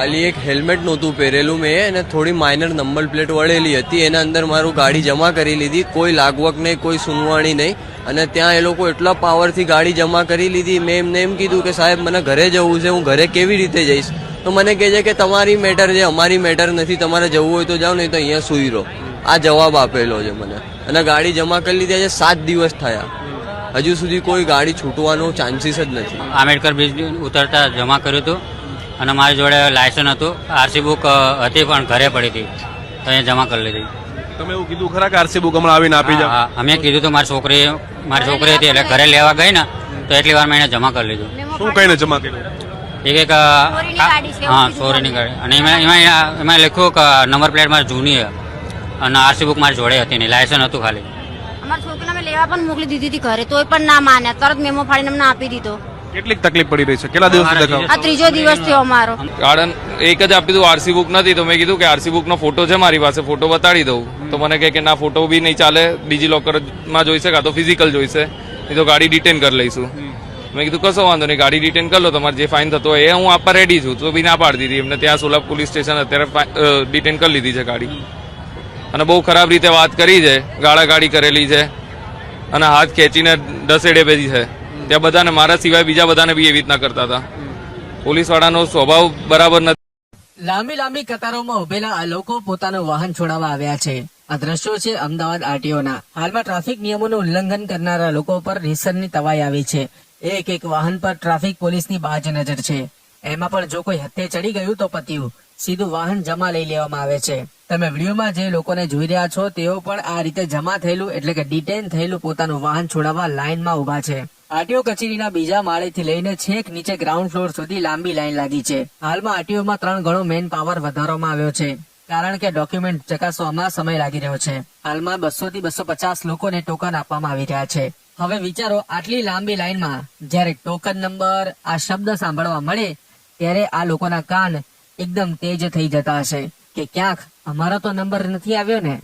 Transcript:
ખાલી એક હેલ્મેટ નહોતું પહેરેલું મેં, અને થોડી માઇનર નંબર પ્લેટ વળેલી હતી, એના અંદર મારું ગાડી જમા કરી લીધી. કોઈ લાગવક નહીં, કોઈ સુનવાણી નહીં. અને ત્યાં એ લોકો એટલા પાવરથી ગાડી જમા કરી લીધી. મેં એમને એમ કીધું કે સાહેબ મને ઘરે જવું છે, હું ઘરે કેવી રીતે જઈશ? તો મને કહે છે કે તમારી મેટર છે, અમારી મેટર નથી, તમારે જવું હોય તો જાઓ, નહીં તો અહીંયા સૂઈ રહો. આ જવાબ આપેલો છે મને. અને ગાડી જમા કરી લીધી છે. 7 દિવસ થયા, હજુ સુધી કોઈ ગાડી છૂટવાનો ચાન્સીસ જ નથી. આંબેડકર બ્રિજ ઉતરતા જમા કર્યું હતું, અને મારી જોડે લાયસન્સ હતું, આરસી બુક હતી પણ ઘરે પડી હતી, તો અહીંયા જમા કરી લીધી. તમે એવું કીધું ખરા કે આરસી બુક હમણાં આવીને આપી જાવ? હા, અમે કીધું તો મારી છોકરી હતી, એટલે ઘરે લેવા ગઈ ને તો એટલી વાર મેં એને જમા કરી લીધું. શું કહીને જમા કર્યું? એક હા, ચોરીની ગાડી. અને એમાં લખ્યું કે નંબર પ્લેટ મારી જૂની છે, અને આરસી બુક મારી જોડે હતી નહીં, લાયસન્સ હતું ખાલી. અમારી છોકરીને અમે લેવા પણ મોકલી દીધી હતી ઘરે, તોય પણ ના માન્યા. તરત મેમો ફાડીને અમને આપી દીધો. કેટલીક તકલીફ પડી રહી છે? કેટલા દિવસથી દેખાવ? આ 3જો દિવસ થયો અમારો. કારણ એક જ આપી દીધું, આરસી બુક નથી. તો મેં કીધું કે આરસી બુક નો ફોટો છે મારી પાસે, ફોટો બતાડી દઉં. તો મને કહે કે ના, ફોટો બી નહીં ચાલે, ડિજીલોકરમાં જોઈશે, કાં તો ફિઝિકલ જોઈશે, એ તો ગાડી ડિટેન કરી લઈશું. મેં કીધું કશો વાંધો નહીં, ગાડી ડિટેન કરી લો, તમારે જે ફાઇન થતો હોય એ હું આપવા રેડી છું. તો બી ના પાડી દીધી એમને. ત્યાં સોલાપ પોલીસ સ્ટેશન અત્યારે ડિટેન કરી લીધી છે ગાડી. અને બહુ ખરાબ રીતે વાત કરી છે, ગાળાગાળી કરેલી છે, અને હાથ ખેંચીને ઢસેડે ભેજી છે. ત્યાં બધાને, મારા સિવાય બીજા બધાને બી એવી રીતના કરતા હતા. પોલીસ વાળાનો સ્વભાવ બરાબર નથી. લાંબી કતારોમાં ઉભેલા આ લોકો પોતાનું વાહન છોડાવવા આવ્યા છે. આ દ્રશ્યો છે અમદાવાદ આરટીઓના. હાલમાં ટ્રાફિક નિયમોનું ઉલ્લંઘન કરનારા લોકો પર રીસરની તવાઈ આવી છે. એક વાહન પર ટ્રાફિક પોલીસની બાજ નજર છે. એમાં પણ જો કોઈ હત્થે ચડી ગયું તો પત્યું, સીધું વાહન જમા લઈ લેવામાં આવે છે. તમે વિડીયોમાં જે લોકોને જોઈ રહ્યા છો તેઓ પણ આ રીતે જમા થયેલું એટલે કે ડિટેન થયેલું પોતાનું વાહન છોડાવવા લાઇનમાં ઉભા છે. આરટીઓ કચેરીના બીજા માળેથી લઈને છેક નીચે ગ્રાઉન્ડ ફ્લોર સુધી લાંબી લાઈન લાગી છે. હાલમાં આરટીઓમાં 3 ગણો મેન પાવર વધારવામાં આવ્યો છે, કારણ કે ડોક્યુમેન્ટ ચકાસવામાં સમય લાગી રહ્યો છે. હાલમાં 200 થી 250 લોકોને ટોકન આપવામાં આવી રહ્યા છે. હવે વિચારો, આટલી લાંબી લાઈનમાં જ્યારે ટોકન નંબર આ શબ્દ સાંભળવા મળે ત્યારે આ લોકોના કાન એકદમ તેજ થઈ જતા હશે કે ક્યાંક અમારો તો નંબર નથી આવ્યો ને.